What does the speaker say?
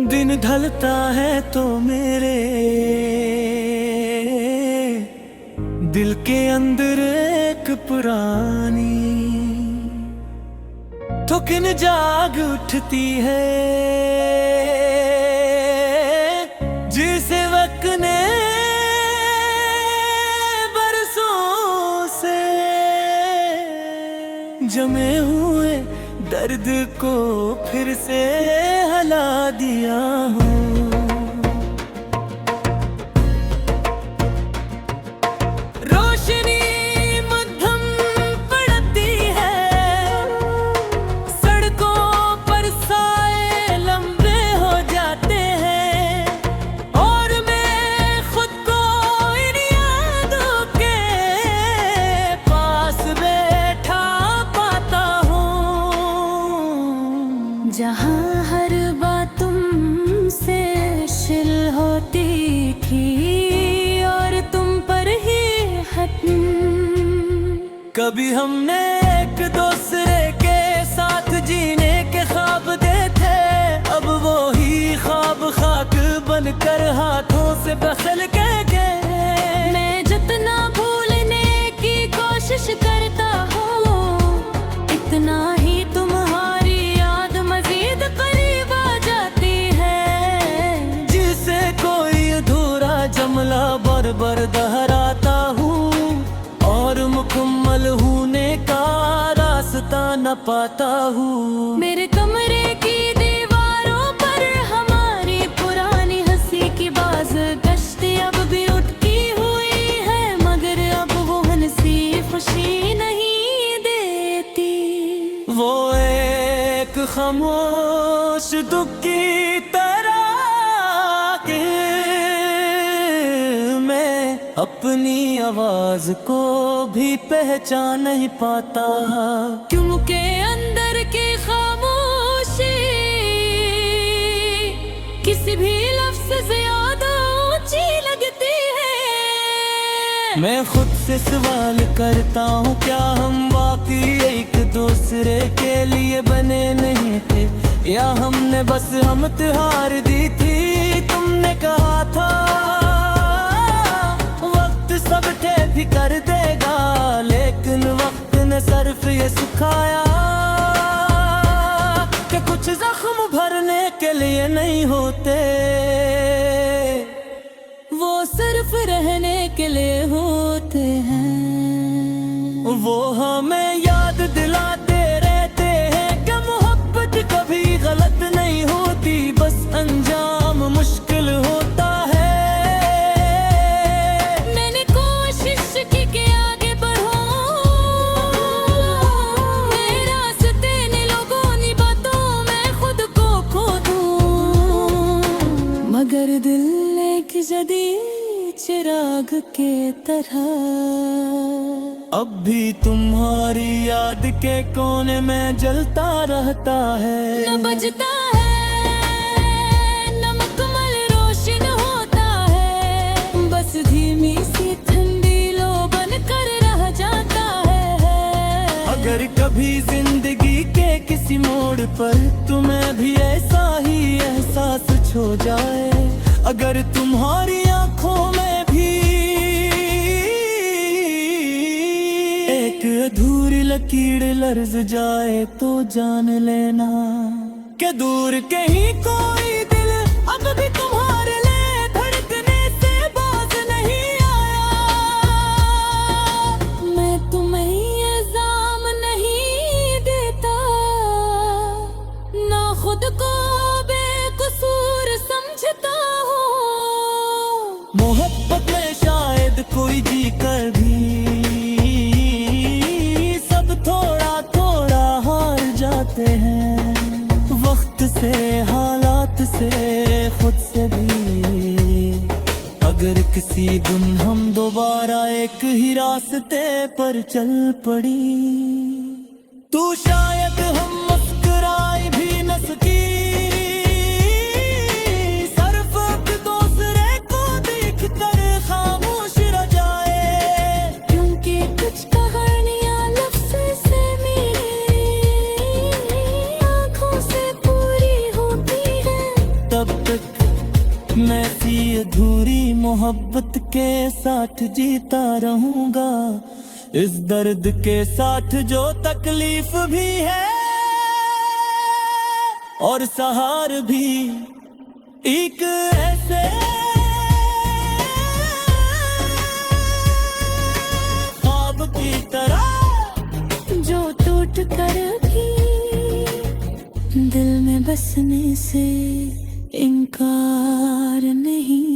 दिन ढलता है तो मेरे दिल के अंदर एक पुरानी थुकन जाग उठती है, जिसे वक्त ने बरसों से जमे हुए दर्द को फिर से हला दिया हूँ। रोशनी मध्यम पड़ती है, सड़कों पर साए लंबे हो जाते हैं, और मैं खुद को इन यादों के पास बैठा पाता हूँ, जहाँ हर बात तुमसे शिल होती थी और तुम पर ही खत्म। कभी हमने एक दूसरे के साथ जीने के ख्वाब देखे, अब वो ही ख्वाब खाक बनकर हाथों से बखल गए। मैं जितना भूलने की कोशिश करता हूँ, इतना ही तुम्हारी याद मजीद करीब आ जाती है, जिसे कोई अधूरा जुमला बार बार दोहराता हूँ, और मुकम्मल होने का रास्ता न पाता हूँ। मेरे कमरे की दीवारों पर हमारी पुरानी हंसी की बाज गश्ती अब भी उठती हुई है, मगर अब वो हंसी खुशी नहीं देती। वो एक खामोश दुख की तरह के मैं अपनी आवाज को भी पहचान नहीं पाता, क्योंकि अंदर की खामोशी किसी भी लफ्ज़ से ज्यादा ऊंची लगती है। मैं खुद से सवाल करता हूँ, क्या हम वाकई एक दूसरे के लिए बने नहीं थे, या हमने बस हम त्योहार दी थी। तुमने कहा था वक्त सब ठीक कर देगा, लेकिन वक्त ने सिर्फ ये सिखाया कि कुछ जख्म भरने के लिए नहीं होते, वो सिर्फ रहने के लिए होते हैं। वो हमें याद दिलाते रहते हैं कि मोहब्बत कभी गलत नहीं होती, बस अंजाम मुश्किल होता है। मैंने कोशिश की कि आगे बढ़ूं, मेरे रास्ते ने लोगों ने बातों में खुद को खो दूं, मगर दिल एक जदीद चिराग के तरह अब भी तुम्हारी याद के कोने में जलता रहता है। न बजता है न मुकम्मल रोशन होता है, बस धीमी सी ठंडी लो बन कर रह जाता है। अगर कभी जिंदगी के किसी मोड़ पर तुम्हें भी ऐसा ही एहसास छो जाए, अगर तुम्हारी आंखों में भी एक अधूरी लकीर लर्ज जाए, तो जान लेना कि दूर कहीं कोई दिल अब भी तुम्हारे लिए धड़कने से बाज नहीं आया। मैं तुम्हें इल्जाम नहीं देता, ना खुद को बेकसूर समझता हूँ। मोहब्बत में शायद कोई जी कर भी सब थोड़ा थोड़ा हार जाते हैं, वक्त से, हालात से, खुद से भी। अगर किसी दिन हम दोबारा एक ही रास्ते पर चल पड़ी, तो शायद हम मुस्कुराए भी न सकी, सिर्फ एक दूसरे को देख कर खामोश रह जाए, क्योंकि कुछ कहानियां लफ्ज़ से मेरी आँखों से पूरी होती हैं। तब अधूरी मोहब्बत के साथ जीता रहूंगा, इस दर्द के साथ जो तकलीफ भी है और सहार भी, एक ऐसे ख्वाब की तरह जो टूट कर भी दिल में बसने से इनकार नहीं